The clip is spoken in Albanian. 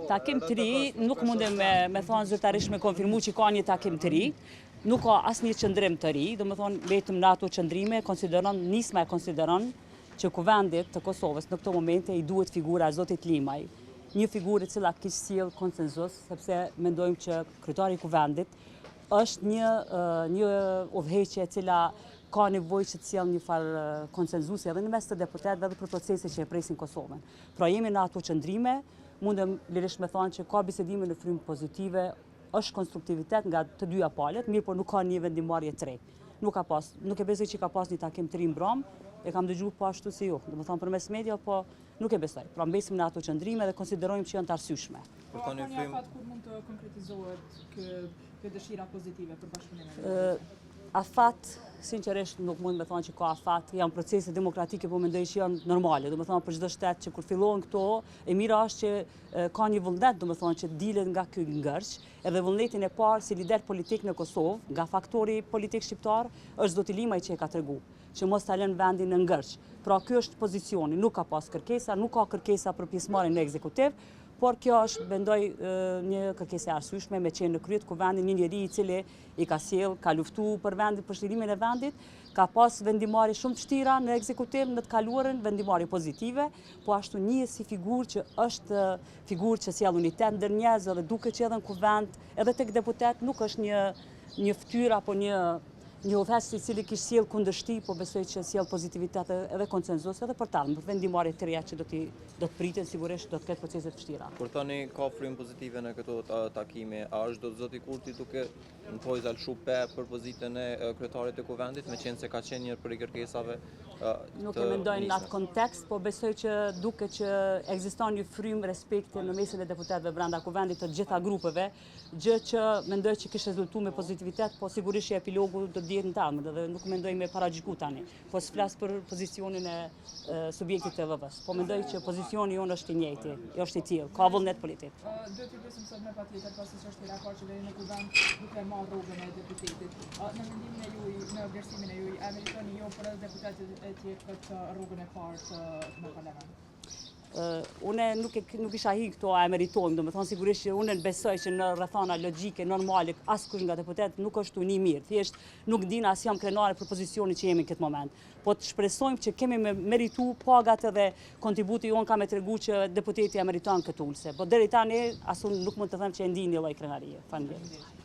Takim të ri, nuk mundem me thonë zyrtarisht me konfirmu që ka një takim të ri, nuk ka asë një qëndrim të ri, do me thonë vetëm në ato qëndrime, nisma e konsideron që kuvendit të Kosovës në këto momente i duhet figura Zotit Limaj, një figurë cila kishë sjell konsenzus, sepse mendojmë që kryetari i kuvendit është një udhëheqje e cila ka nevojë që të sjellë një farë konsenzusi edhe në mes të deputetëve edhe për procese që e presin Kosovën. Pra jemi në ato qëndrime, mundem lirisht me thonë që ka bisedime në frymë pozitive, është konstruktivitet nga të dyja palët, mirë por nuk ka një vendimarrje të re. Nuk e besoj që ka pas një takim të ri mbrëm, e kam dëgjuar po ashtu si ju, do të thonë përmes media, po nuk e besoj. Pra mbesim në ato qëndrime dhe konsiderojmë që janë të arsyeshme. Kur mund të konkretizohet kjo dëshira pozitive për bashkëpunimin? Afat, sinqerisht nuk mund me thonë që ka afat, janë procese demokratike, po mendoj që janë normale, do me thonë për çdo shtet që kur fillohen këto, e mira është që ka një vullnet, do me thonë që dilet nga ky ngërç, edhe vullnetin e parë si lider politik në Kosovë, nga faktori politik shqiptar, është Zoti Limaj që e ka tregu, që mos ta lënë vendin në ngërç. Pra ky është pozicioni, nuk ka pas kërkesa, nuk ka kërkesa për pjesëmarrjen në ekzekutiv, por kjo është, mendoj, një kërkesë e arsyeshme me qenë në kryet kuvendit një njeri i cili i ka sjell, ka luftu për vendin, për shlirimin e vendit, ka pas vendimarrje shumë të vështira në ekzekutiv në të kaluarën, vendimarrje pozitive, po ashtu një si figurë që është figurë që sjell unitet ndër njerëz dhe duket që edhe në kuvend, edhe tek deputet nuk është një fytyrë apo një udhëheqës i cili kishte sjell kundërshti, po besoj që sjell pozitivitet edhe konsenzus edhe për talë, për vendimarrje të reja që do të priten, sigurisht do të ketë procese të vështira. Kur thoni ka frymë pozitive në këto takime, a është do Zoti Kurti duke në pojza lëshu për pozitën e kryetarit të kuvendit, me qenë se ka qenë një prej kërkesave Nuk e mendojnë në atë kontekst, po besoj që duke që ekziston një frymë respekti në mesin e deputetëve brenda kuvendit të gjitha grupeve, gjë që mendoj që kishte rezultuar me pozitivitet, po sigurisht që epilogu do të dihet në talmë dhe nuk mendoj me paragjyku tani. Po s'flas për pozicionin e subjektit të VV-s, po mendoj që pozicioni jonë është i njëjti, është i tillë, ka vullnet politik. Do të pyesim sot me patjetër pasi që është i rakor që vjen në kuvend duke marrë rrugën e deputetit. Në mendimin e juaj, në vlerësimin e juaj, a meritoni jo për deputetët e tjerë këtë rrugën e parë në parlament? Une nuk isha hi këto a e meritojmë, do me thonë sigurisht që une besoj që në rrethana logjike, normale, askush nga deputet nuk është uni mirë, thjesht nuk din as jam krenare për pozicionin që jemi në këtë moment. Po të shpresojmë që kemi me meritu pagat edhe kontributi jonë ka me tregu që deputeti e meriton këtë ulse. Po deri tani asun nuk mund të them që e ndi një lloj krenarie. Faleminderit.